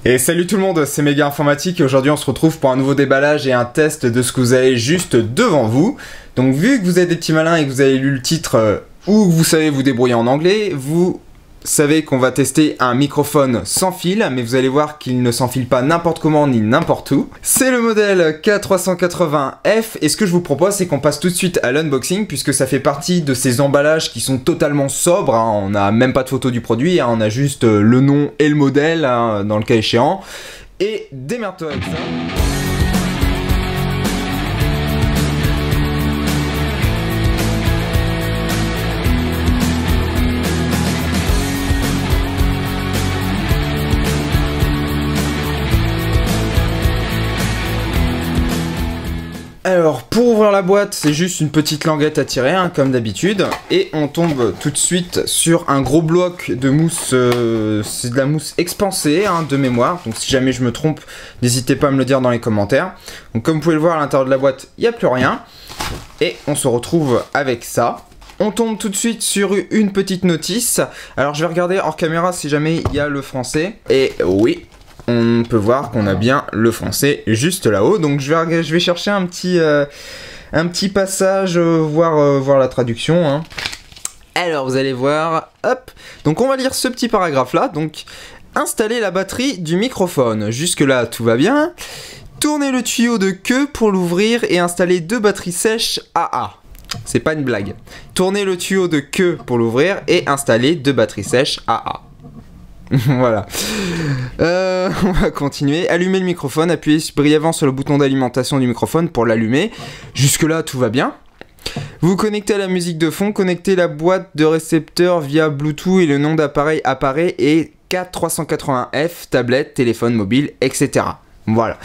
Et salut tout le monde, c'est Méga Informatique et aujourd'hui on se retrouve pour un nouveau déballage et un test de ce que vous avez juste devant vous. Donc vu que vous êtes des petits malins et que vous avez lu le titre ou que vous savez vous débrouiller en anglais, vous savez qu'on va tester un microphone sans fil, mais vous allez voir qu'il ne s'enfile pas n'importe comment ni n'importe où. C'est le modèle K380F et ce que je vous propose c'est qu'on passe tout de suite à l'unboxing puisque ça fait partie de ces emballages qui sont totalement sobres, hein. On n'a même pas de photo du produit, hein. On a juste le nom et le modèle, hein, dans le cas échéant. Et démerde-toi avec ça. Alors, pour ouvrir la boîte, c'est juste une petite languette à tirer, hein, comme d'habitude. Et on tombe tout de suite sur un gros bloc de mousse, c'est de la mousse expansée, hein, de mémoire. Donc si jamais je me trompe, n'hésitez pas à me le dire dans les commentaires. Donc comme vous pouvez le voir, à l'intérieur de la boîte, il n'y a plus rien. Et on se retrouve avec ça. On tombe tout de suite sur une petite notice. Alors je vais regarder hors caméra si jamais il y a le français. Et oui, on peut voir qu'on a bien le français juste là-haut. Donc je vais chercher un petit passage, voir la traduction, hein. Alors vous allez voir, hop. Donc on va lire ce petit paragraphe là. Donc installer la batterie du microphone. Jusque là tout va bien. Tournez le tuyau de queue pour l'ouvrir et installer deux batteries sèches AA. C'est pas une blague. Tournez le tuyau de queue pour l'ouvrir et installer deux batteries sèches AA. Voilà. On va continuer. Allumer le microphone, appuyez brièvement sur le bouton d'alimentation du microphone pour l'allumer. Jusque là tout va bien. Vous connectez à la musique de fond, connectez la boîte de récepteur via Bluetooth et le nom d'appareil apparaît et K380F, tablette, téléphone mobile, etc. Voilà.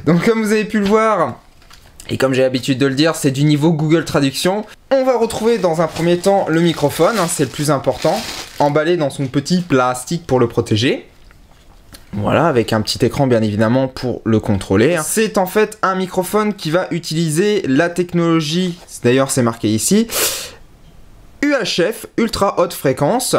Donc comme vous avez pu le voir, et comme j'ai l'habitude de le dire, c'est du niveau Google Traduction. On va retrouver dans un premier temps le microphone, hein, c'est le plus important, emballé dans son petit plastique pour le protéger. Voilà, avec un petit écran bien évidemment pour le contrôler. C'est en fait un microphone qui va utiliser la technologie, d'ailleurs c'est marqué ici, UHF, Ultra Haute Fréquence.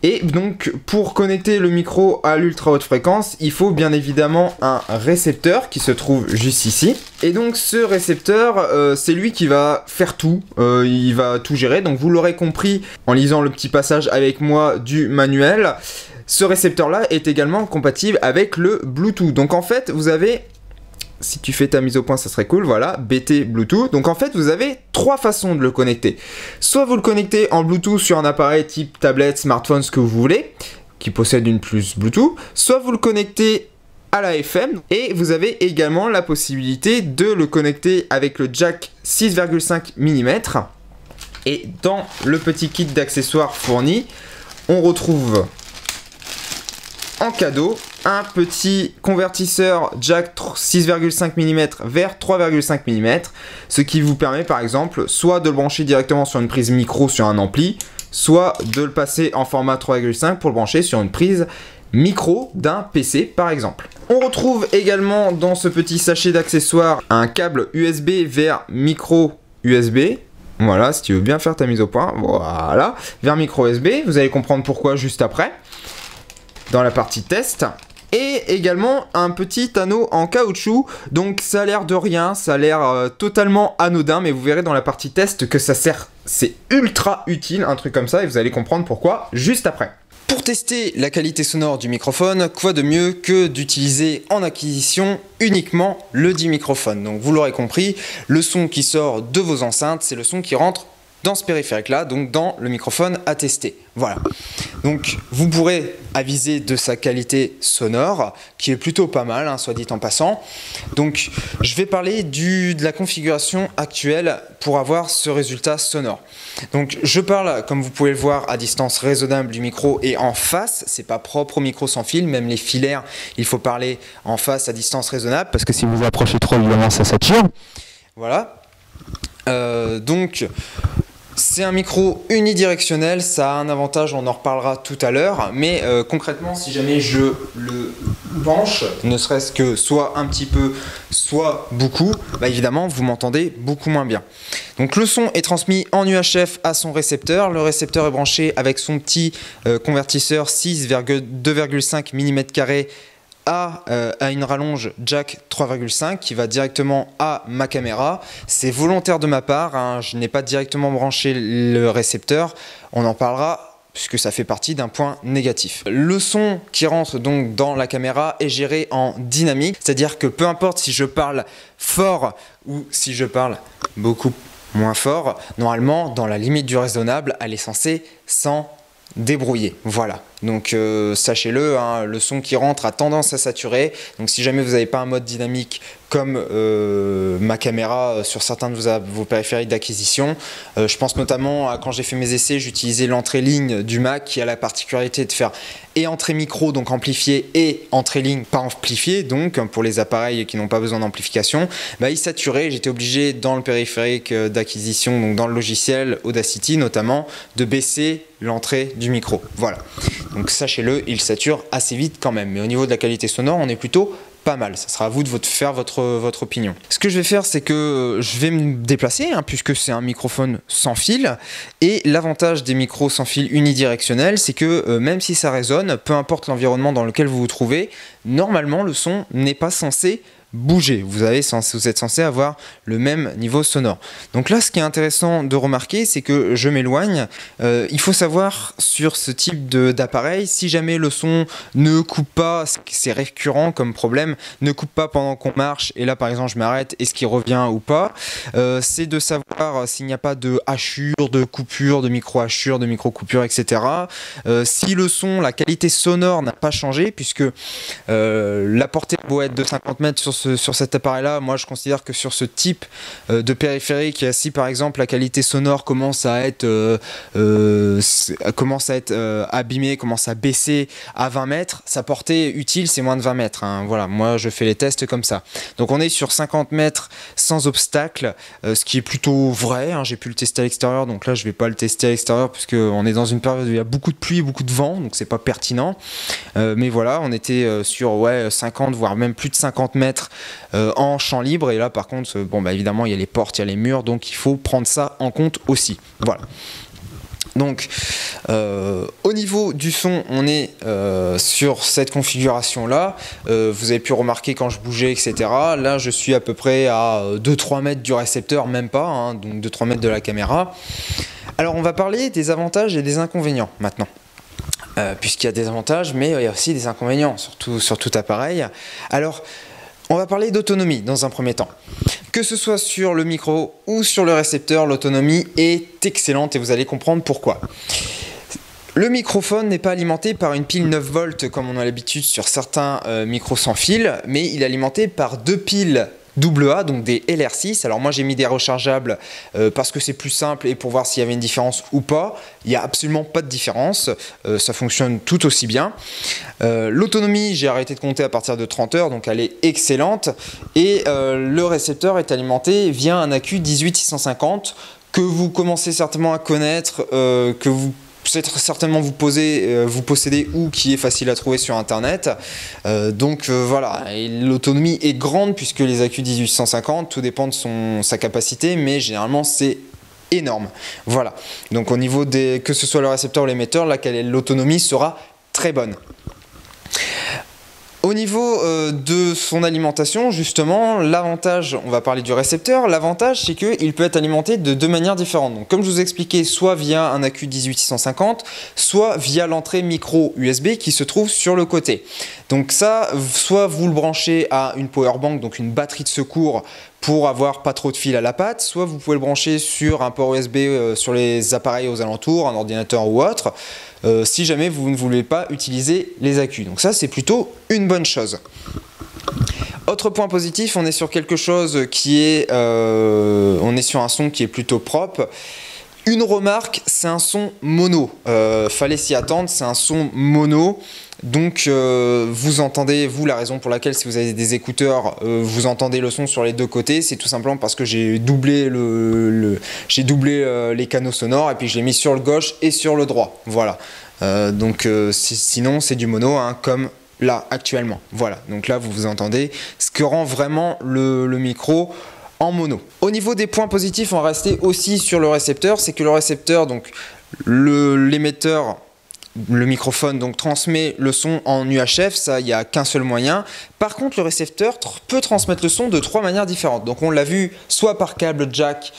Et donc pour connecter le micro à l'ultra haute fréquence, il faut bien évidemment un récepteur qui se trouve juste ici. Et donc ce récepteur, c'est lui qui va faire tout, il va tout gérer. Donc vous l'aurez compris en lisant le petit passage avec moi du manuel. Ce récepteur-là est également compatible avec le Bluetooth. Donc en fait, vous avez, si tu fais ta mise au point, ça serait cool, voilà, BT Bluetooth. Donc en fait, vous avez trois façons de le connecter. Soit vous le connectez en Bluetooth sur un appareil type tablette, smartphone, ce que vous voulez, qui possède une puce Bluetooth. Soit vous le connectez à la FM. Et vous avez également la possibilité de le connecter avec le jack 6,5 mm. Et dans le petit kit d'accessoires fourni, on retrouve en cadeau un petit convertisseur jack 6,5 mm vers 3,5 mm, ce qui vous permet par exemple soit de le brancher directement sur une prise micro sur un ampli, soit de le passer en format 3,5 pour le brancher sur une prise micro d'un PC par exemple. On retrouve également dans ce petit sachet d'accessoires un câble USB vers micro USB. Voilà, si tu veux bien faire ta mise au point, voilà, vers micro USB, vous allez comprendre pourquoi juste après, dans la partie test. Et également un petit anneau en caoutchouc, donc ça a l'air de rien, ça a l'air totalement anodin, mais vous verrez dans la partie test que ça sert, c'est ultra utile, un truc comme ça, et vous allez comprendre pourquoi juste après. Pour tester la qualité sonore du microphone, quoi de mieux que d'utiliser en acquisition uniquement le dit microphone. Donc vous l'aurez compris, le son qui sort de vos enceintes, c'est le son qui rentre dans ce périphérique là, donc dans le microphone à tester. Voilà. Donc vous pourrez aviser de sa qualité sonore, qui est plutôt pas mal, hein, soit dit en passant. Donc je vais parler de la configuration actuelle pour avoir ce résultat sonore. Donc je parle, comme vous pouvez le voir, à distance raisonnable du micro et en face. C'est pas propre au micro sans fil, même les filaires, il faut parler en face à distance raisonnable, parce que si vous approchez trop, évidemment ça sature. Voilà. Donc c'est un micro unidirectionnel, ça a un avantage, on en reparlera tout à l'heure, mais concrètement si jamais je le penche, ne serait-ce que soit un petit peu, soit beaucoup, bah évidemment vous m'entendez beaucoup moins bien. Donc le son est transmis en UHF à son récepteur, le récepteur est branché avec son petit convertisseur 2,5 mm a une rallonge jack 3,5 qui va directement à ma caméra. C'est volontaire de ma part, hein, je n'ai pas directement branché le récepteur, on en parlera puisque ça fait partie d'un point négatif. Le son qui rentre donc dans la caméra est géré en dynamique, c'est-à-dire que peu importe si je parle fort ou si je parle beaucoup moins fort, normalement dans la limite du raisonnable, elle est censée s'en débrouiller. Voilà, donc sachez-le, hein, le son qui rentre a tendance à saturer, donc si jamais vous n'avez pas un mode dynamique comme ma caméra sur certains de vos périphériques d'acquisition, je pense notamment à quand j'ai fait mes essais, j'utilisais l'entrée ligne du Mac qui a la particularité de faire et entrée micro, donc amplifié, et entrée ligne pas amplifié, donc pour les appareils qui n'ont pas besoin d'amplification, bah, il saturait, j'étais obligé dans le périphérique d'acquisition, donc dans le logiciel Audacity notamment, de baisser l'entrée du micro. Voilà, donc sachez-le, il sature assez vite quand même, mais au niveau de la qualité sonore, on est plutôt pas mal. Ça sera à vous de faire votre opinion. Ce que je vais faire, c'est que je vais me déplacer, hein, puisque c'est un microphone sans fil, et l'avantage des micros sans fil unidirectionnels, c'est que même si ça résonne, peu importe l'environnement dans lequel vous vous trouvez, normalement le son n'est pas censé bouger, vous êtes censé avoir le même niveau sonore. Donc là, ce qui est intéressant de remarquer, c'est que je m'éloigne. Il faut savoir sur ce type d'appareil, si jamais le son ne coupe pas, c'est récurrent comme problème, ne coupe pas pendant qu'on marche, et là par exemple je m'arrête, est-ce qu'il revient ou pas, c'est de savoir s'il n'y a pas de hachure, de coupure, de micro-hachure, de micro-coupure, etc. Si le son, la qualité sonore n'a pas changé, puisque la portée doit être de 50 mètres sur cet appareil là, moi je considère que sur ce type de périphérique, si par exemple la qualité sonore commence à être abîmée, commence à baisser à 20 mètres, sa portée utile c'est moins de 20 mètres, hein. Voilà, moi je fais les tests comme ça, donc on est sur 50 mètres sans obstacle, ce qui est plutôt vrai, hein. J'ai pu le tester à l'extérieur, donc là je vais pas le tester à l'extérieur puisque on est dans une période où il y a beaucoup de pluie, beaucoup de vent, donc c'est pas pertinent, mais voilà, on était sur 50 voire même plus de 50 mètres en champ libre, et là par contre bon bah évidemment il y a les portes, il y a les murs, donc il faut prendre ça en compte aussi. Voilà, donc au niveau du son, on est sur cette configuration là, vous avez pu remarquer quand je bougeais, etc. Là je suis à peu près à 2-3 mètres du récepteur, même pas, hein, donc 2-3 mètres de la caméra. Alors on va parler des avantages et des inconvénients maintenant. Puisqu'il y a des avantages, mais il y a aussi des inconvénients, surtout sur tout appareil. Alors, on va parler d'autonomie dans un premier temps. Que ce soit sur le micro ou sur le récepteur, l'autonomie est excellente et vous allez comprendre pourquoi. Le microphone n'est pas alimenté par une pile 9 volts comme on a l'habitude sur certains micros sans fil, mais il est alimenté par deux piles AA, donc des LR6. Alors moi j'ai mis des rechargeables parce que c'est plus simple et pour voir s'il y avait une différence ou pas. Il n'y a absolument pas de différence, ça fonctionne tout aussi bien. L'autonomie, j'ai arrêté de compter à partir de 30 heures, donc elle est excellente. Et le récepteur est alimenté via un accu 18650 que vous commencez certainement à connaître, que vous certainement vous possédez ou qui est facile à trouver sur internet, voilà, l'autonomie est grande puisque les accus 1850, tout dépend de sa capacité, mais généralement c'est énorme. Voilà, donc au niveau que ce soit le récepteur ou l'émetteur, l'autonomie sera très bonne. Au niveau de son alimentation, justement, l'avantage, on va parler du récepteur, l'avantage c'est qu'il peut être alimenté de deux manières différentes. Donc, comme je vous ai expliqué, soit via un accu 18650, soit via l'entrée micro USB qui se trouve sur le côté. Donc ça, soit vous le branchez à une powerbank, donc une batterie de secours pour avoir pas trop de fil à la patte, soit vous pouvez le brancher sur un port USB sur les appareils aux alentours, un ordinateur ou autre, si jamais vous ne voulez pas utiliser les accus. Donc ça c'est plutôt une bonne chose. Autre point positif, on est sur quelque chose qui est, on est sur un son qui est plutôt propre. Une remarque, c'est un son mono, fallait s'y attendre, c'est un son mono. Donc vous entendez, la raison pour laquelle si vous avez des écouteurs, vous entendez le son sur les deux côtés, c'est tout simplement parce que j'ai doublé, les canaux sonores et puis je l'ai mis sur le gauche et sur le droit. Voilà, sinon c'est du mono, hein, comme là actuellement. Voilà, donc là vous entendez, ce que rend vraiment le micro en mono. Au niveau des points positifs, on va rester aussi sur le récepteur, c'est que le récepteur, donc l'émetteur le microphone donc transmet le son en UHF, ça il n'y a qu'un seul moyen. Par contre le récepteur peut transmettre le son de 3 manières différentes. Donc on l'a vu soit par câble jack,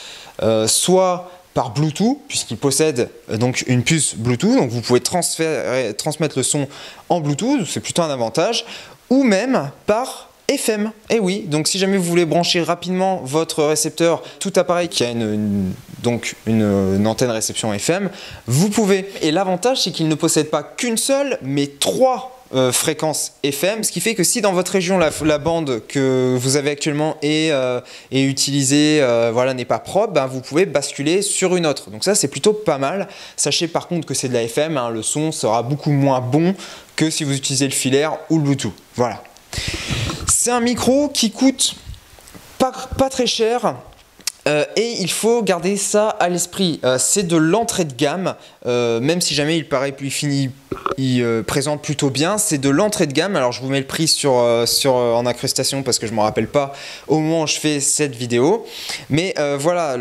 soit par Bluetooth, puisqu'il possède donc une puce Bluetooth, donc vous pouvez transmettre le son en Bluetooth, c'est plutôt un avantage, ou même par FM. Et oui, donc si jamais vous voulez brancher rapidement votre récepteur, tout appareil qui a une antenne réception FM, vous pouvez. Et l'avantage, c'est qu'il ne possède pas qu'une seule, mais 3 fréquences FM, ce qui fait que si dans votre région la bande que vous avez actuellement est utilisée, voilà, n'est pas propre, ben, vous pouvez basculer sur une autre. Donc ça c'est plutôt pas mal. Sachez par contre que c'est de la FM, hein, le son sera beaucoup moins bon que si vous utilisez le filaire ou le Bluetooth. Voilà. C'est un micro qui coûte pas très cher. Et il faut garder ça à l'esprit, c'est de l'entrée de gamme, même si jamais il paraît il présente plutôt bien, c'est de l'entrée de gamme. Alors je vous mets le prix en incrustation parce que je ne me rappelle pas au moment où je fais cette vidéo, mais voilà,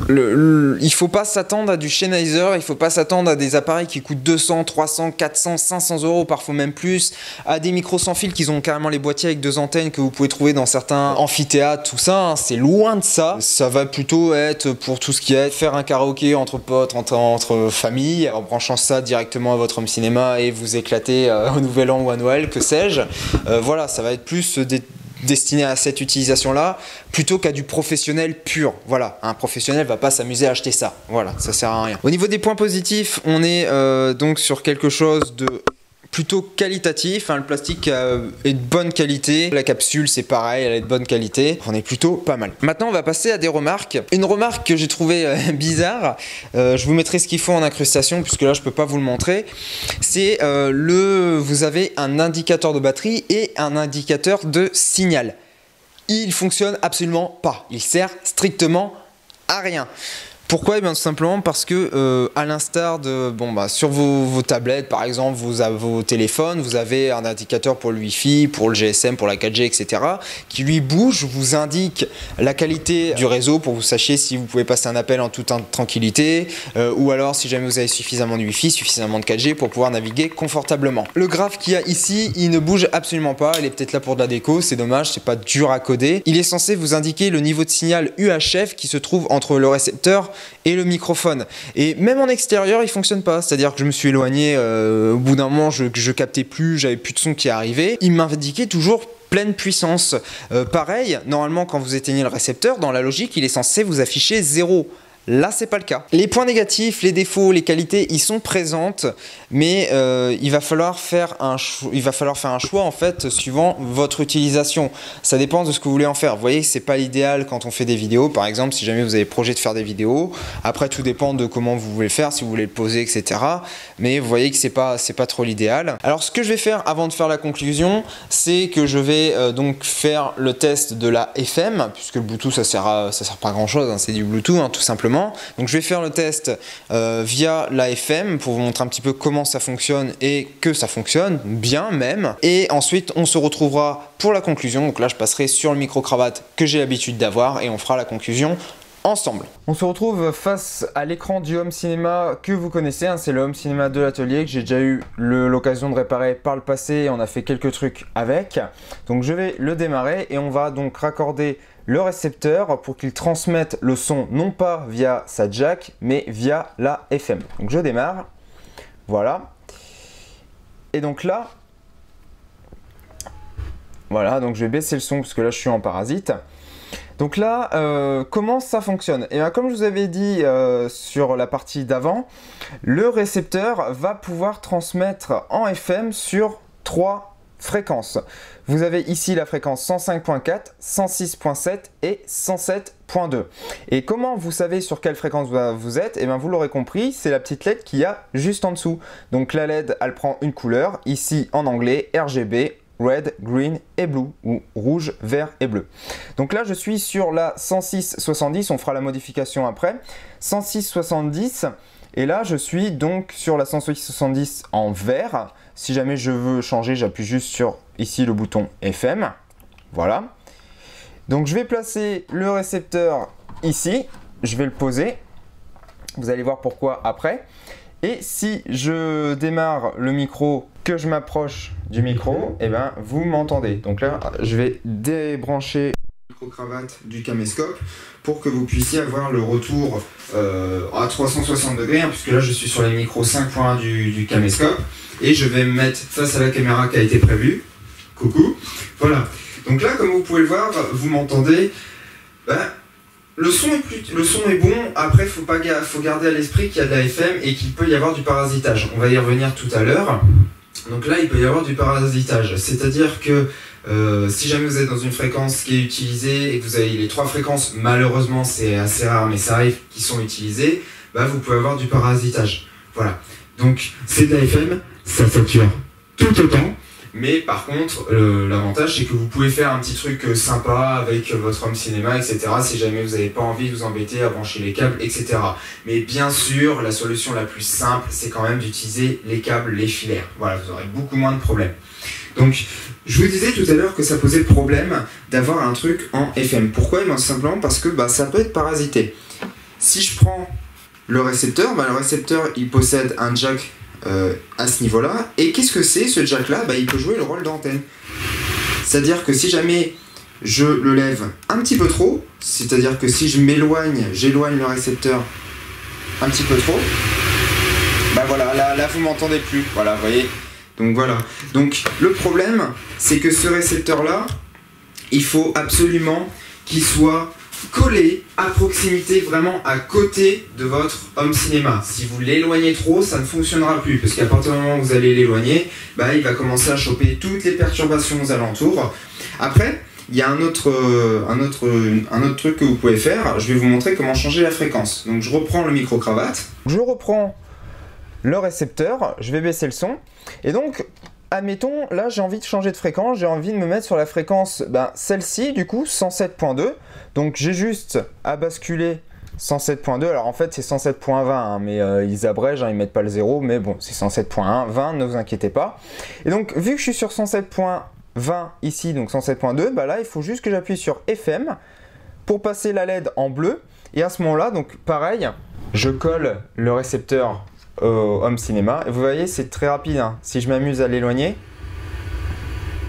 il faut pas s'attendre à du Sennheiser, il faut pas s'attendre à des appareils qui coûtent 200, 300, 400, 500 euros, parfois même plus, à des micros sans fil qui ont carrément les boîtiers avec 2 antennes que vous pouvez trouver dans certains amphithéâtres, tout ça, hein, c'est loin de ça. Ça va plutôt être pour tout ce qui est faire un karaoké entre potes, entre familles, en branchant ça directement à votre home cinéma et vous éclater au Nouvel An ou à Noël, que sais-je. Voilà, ça va être plus destiné à cette utilisation-là, plutôt qu'à du professionnel pur. Voilà, un professionnel va pas s'amuser à acheter ça. Voilà, ça sert à rien. Au niveau des points positifs, on est donc sur quelque chose de plutôt qualitatif, hein, le plastique est de bonne qualité, la capsule c'est pareil, elle est de bonne qualité, on est plutôt pas mal. Maintenant on va passer à des remarques. Une remarque que j'ai trouvée bizarre, je vous mettrai ce qu'il faut en incrustation puisque là je peux pas vous le montrer, c'est vous avez un indicateur de batterie et un indicateur de signal. Il fonctionne absolument pas, il sert strictement à rien. Pourquoi? Eh bien, tout simplement parce que, à l'instar de, sur vos tablettes, par exemple, vos téléphones, vous avez un indicateur pour le Wi-Fi, pour le GSM, pour la 4G, etc., qui lui bouge, vous indique la qualité du réseau pour que vous sachiez si vous pouvez passer un appel en toute tranquillité, ou alors si jamais vous avez suffisamment de Wi-Fi, suffisamment de 4G pour pouvoir naviguer confortablement. Le graphe qu'il y a ici, il ne bouge absolument pas, il est peut-être là pour de la déco, c'est dommage, c'est pas dur à coder. Il est censé vous indiquer le niveau de signal UHF qui se trouve entre le récepteur et le microphone, et même en extérieur il fonctionne pas, c'est à dire que je me suis éloigné, au bout d'un moment je captais plus, j'avais plus de son qui arrivait, il m'indiquait toujours pleine puissance. Pareil, normalement quand vous éteignez le récepteur, dans la logique il est censé vous afficher 0. Là, c'est pas le cas. Les points négatifs, les défauts, les qualités, ils sont présentes, mais il va falloir faire un choix en fait suivant votre utilisation. Ça dépend de ce que vous voulez en faire. Vous voyez, c'est pas l'idéal quand on fait des vidéos. Par exemple, si jamais vous avez projet de faire des vidéos, après tout dépend de comment vous voulez le faire, si vous voulez le poser, etc. Mais vous voyez que c'est pas trop l'idéal. Alors, ce que je vais faire avant de faire la conclusion, c'est que je vais donc faire le test de la FM, puisque le Bluetooth ça sert pas à grand chose, hein, c'est du Bluetooth hein, tout simplement. Donc je vais faire le test via la FM pour vous montrer un petit peu comment ça fonctionne et que ça fonctionne bien même. Et ensuite on se retrouvera pour la conclusion. Donc là je passerai sur le micro-cravate que j'ai l'habitude d'avoir et on fera la conclusion ensemble. On se retrouve face à l'écran du home cinéma que vous connaissez, hein, c'est le home cinéma de l'atelier que j'ai déjà eu l'occasion de réparer par le passé et on a fait quelques trucs avec. Donc je vais le démarrer et on va donc raccorder le récepteur pour qu'il transmette le son non pas via sa jack mais via la FM. Donc je démarre, voilà. Et donc là, voilà, donc je vais baisser le son parce que là je suis en parasite. Donc là, comment ça fonctionne? Et bien, comme je vous avais dit sur la partie d'avant, le récepteur va pouvoir transmettre en FM sur 3 fréquences. Vous avez ici la fréquence 105.4, 106.7 et 107.2. Et comment vous savez sur quelle fréquence vous êtes? Et bien vous l'aurez compris, c'est la petite LED qu'il y a juste en dessous. Donc la LED, elle prend une couleur, ici en anglais, RGB, Red, Green et Blue, ou rouge, vert et bleu. Donc là je suis sur la 106.70, on fera la modification après. 106.70, et là je suis donc sur la 106.70 en vert. Si jamais je veux changer, j'appuie juste sur ici le bouton FM. Voilà. Donc je vais placer le récepteur ici, je vais le poser. Vous allez voir pourquoi après. Et si je démarre le micro, que je m'approche du micro, et ben vous m'entendez. Donc là, je vais débrancher le micro-cravate du caméscope pour que vous puissiez avoir le retour à 360 degrés, hein, puisque là je suis sur les micros 5.1 du caméscope. Et je vais me mettre face à la caméra qui a été prévue. Coucou. Voilà. Donc là, comme vous pouvez le voir, vous m'entendez. Le son est bon. Après, faut garder à l'esprit qu'il y a de la FM et qu'il peut y avoir du parasitage. On va y revenir tout à l'heure. Donc là, il peut y avoir du parasitage. C'est-à-dire que si jamais vous êtes dans une fréquence qui est utilisée et que vous avez les 3 fréquences, malheureusement c'est assez rare, mais ça arrive, qui sont utilisées, vous pouvez avoir du parasitage. Voilà. Donc c'est de la FM, ça sature tout autant. Mais par contre, l'avantage c'est que vous pouvez faire un petit truc sympa avec votre home cinéma, etc. Si jamais vous n'avez pas envie de vous embêter à brancher les câbles, etc. Mais bien sûr, la solution la plus simple, c'est quand même d'utiliser les câbles, les filaires. Voilà, vous aurez beaucoup moins de problèmes. Donc, je vous disais tout à l'heure que ça posait problème d'avoir un truc en FM. Pourquoi? Simplement parce que ça peut être parasité. Si je prends le récepteur, le récepteur il possède un jack à ce niveau-là. Et qu'est-ce que c'est ce jack-là? Il peut jouer le rôle d'antenne. C'est-à-dire que si jamais je le lève un petit peu trop, c'est-à-dire que si je j'éloigne le récepteur un petit peu trop, voilà, là vous m'entendez plus. Voilà, vous voyez. Donc voilà. Donc le problème, c'est que ce récepteur-là, il faut absolument qu'il soit collé à proximité, vraiment à côté de votre home cinéma. Si vous l'éloignez trop, ça ne fonctionnera plus, parce qu'à partir du moment où vous allez l'éloigner, il va commencer à choper toutes les perturbations aux alentours. Après, il y a un autre truc que vous pouvez faire. Je vais vous montrer comment changer la fréquence. Donc je reprends le micro-cravate. Je reprends le récepteur, je vais baisser le son. Et donc, admettons, là j'ai envie de changer de fréquence, j'ai envie de me mettre sur la fréquence, celle-ci du coup, 107.2. Donc j'ai juste à basculer 107.2, alors en fait c'est 107.20, mais ils abrègent, ils mettent pas le 0, mais bon, c'est 107.1, 20, ne vous inquiétez pas. Et donc vu que je suis sur 107.20 ici, donc 107.2, là il faut juste que j'appuie sur FM pour passer la LED en bleu. Et à ce moment-là, donc pareil, je colle le récepteur au home cinéma. Et vous voyez, c'est très rapide, hein. Si je m'amuse à l'éloigner,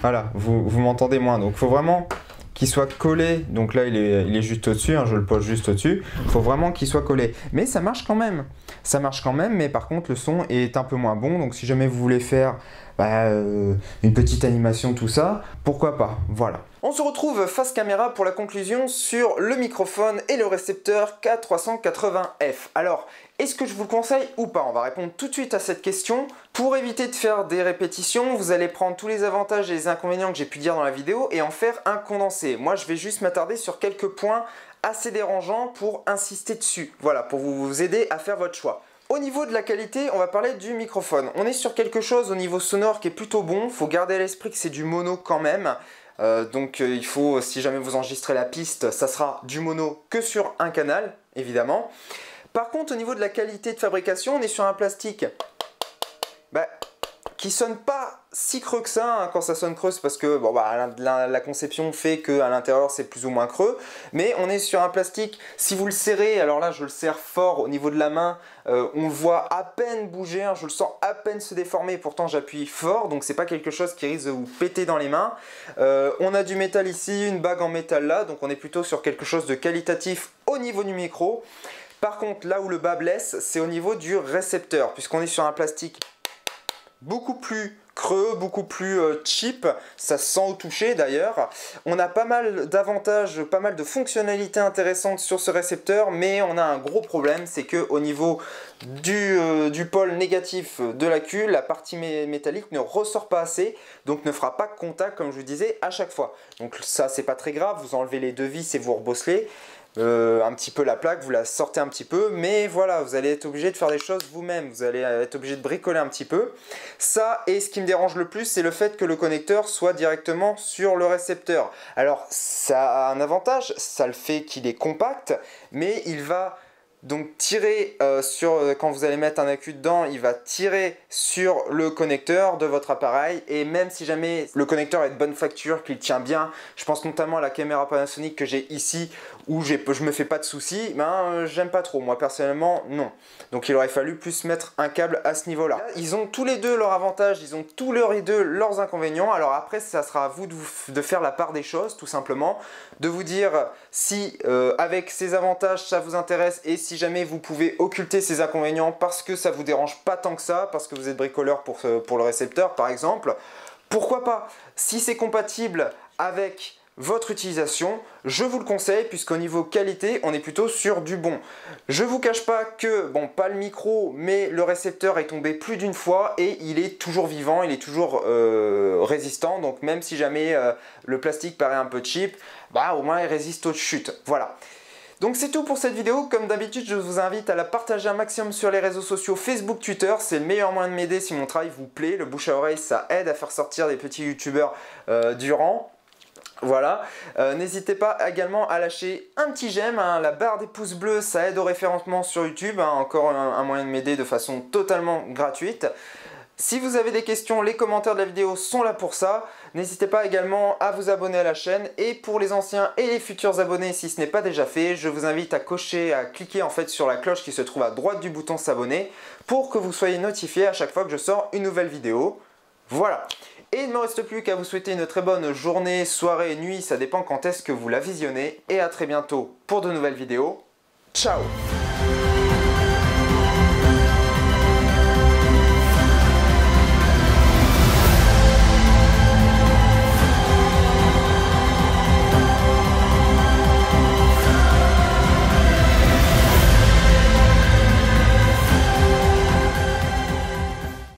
voilà, vous m'entendez moins. Donc il faut vraiment qu'il soit collé. Donc là, il est juste au-dessus, hein, je le pose juste au-dessus. Il faut vraiment qu'il soit collé. Mais ça marche quand même. Ça marche quand même, mais par contre, le son est un peu moins bon. Donc si jamais vous voulez faire une petite animation, tout ça, pourquoi pas. Voilà. On se retrouve face caméra pour la conclusion sur le microphone et le récepteur K380F. Alors, est-ce que je vous le conseille ou pas? On va répondre tout de suite à cette question. Pour éviter de faire des répétitions, vous allez prendre tous les avantages et les inconvénients que j'ai pu dire dans la vidéo et en faire un condensé. Moi, je vais juste m'attarder sur quelques points assez dérangeants pour insister dessus. Voilà, pour vous aider à faire votre choix. Au niveau de la qualité, on va parler du microphone. On est sur quelque chose au niveau sonore qui est plutôt bon. Il faut garder à l'esprit que c'est du mono quand même. Donc il faut, si jamais vous enregistrez la piste, ça sera du mono que sur un canal, évidemment. Par contre, au niveau de la qualité de fabrication, on est sur un plastique qui sonne pas si creux que ça, hein. Quand ça sonne creux, c'est parce que la conception fait qu'à l'intérieur c'est plus ou moins creux, mais on est sur un plastique, si vous le serrez, alors là je le serre fort au niveau de la main, on le voit à peine bouger, hein, je le sens à peine se déformer, pourtant j'appuie fort, donc c'est pas quelque chose qui risque de vous péter dans les mains. On a du métal ici, une bague en métal là, donc on est plutôt sur quelque chose de qualitatif au niveau du micro. Par contre, là où le bas blesse, c'est au niveau du récepteur, puisqu'on est sur un plastique beaucoup plus creux, beaucoup plus cheap, ça se sent au toucher d'ailleurs. On a pas mal d'avantages, pas mal de fonctionnalités intéressantes sur ce récepteur, mais on a un gros problème, c'est que au niveau du pôle négatif de la queue, la partie métallique ne ressort pas assez, donc ne fera pas contact comme je vous disais à chaque fois. Donc ça c'est pas très grave, vous enlevez les deux vis et vous rebosselez. Un petit peu la plaque, vous la sortez un petit peu, mais voilà, vous allez être obligé de faire des choses vous-même, vous allez être obligé de bricoler un petit peu. Ça, et ce qui me dérange le plus, c'est le fait que le connecteur soit directement sur le récepteur. Alors, ça a un avantage, ça le fait qu'il est compact, mais il va Donc tirer quand vous allez mettre un accu dedans, il va tirer sur le connecteur de votre appareil. Et même si jamais le connecteur est de bonne facture, qu'il tient bien, je pense notamment à la caméra Panasonic que j'ai ici, où je me fais pas de soucis, ben j'aime pas trop, moi personnellement non. Donc il aurait fallu plus mettre un câble à ce niveau là. Ils ont tous les deux leurs avantages, ils ont tous les deux leurs inconvénients. Alors après ça sera à vous de faire la part des choses tout simplement, de vous dire si avec ces avantages ça vous intéresse et si jamais vous pouvez occulter ces inconvénients parce que ça vous dérange pas tant que ça, parce que vous êtes bricoleur pour le récepteur par exemple, pourquoi pas? Si c'est compatible avec votre utilisation, je vous le conseille puisqu'au niveau qualité, on est plutôt sur du bon. Je vous cache pas que, bon, pas le micro, mais le récepteur est tombé plus d'une fois et il est toujours vivant, il est toujours résistant. Donc même si jamais le plastique paraît un peu cheap, bah au moins il résiste aux chutes. Voilà. Donc c'est tout pour cette vidéo. Comme d'habitude, je vous invite à la partager un maximum sur les réseaux sociaux, Facebook, Twitter. C'est le meilleur moyen de m'aider si mon travail vous plaît. Le bouche à oreille, ça aide à faire sortir des petits youtubeurs du rang. Voilà, n'hésitez pas également à lâcher un petit j'aime, hein. La barre des pouces bleus, ça aide au référencement sur YouTube, hein. Encore un moyen de m'aider de façon totalement gratuite. Si vous avez des questions, les commentaires de la vidéo sont là pour ça. N'hésitez pas également à vous abonner à la chaîne. Et pour les anciens et les futurs abonnés, si ce n'est pas déjà fait, je vous invite à cliquer en fait sur la cloche qui se trouve à droite du bouton s'abonner pour que vous soyez notifié à chaque fois que je sors une nouvelle vidéo. Voilà. Et il ne me reste plus qu'à vous souhaiter une très bonne journée, soirée, nuit, ça dépend quand est-ce que vous la visionnez. Et à très bientôt pour de nouvelles vidéos. Ciao!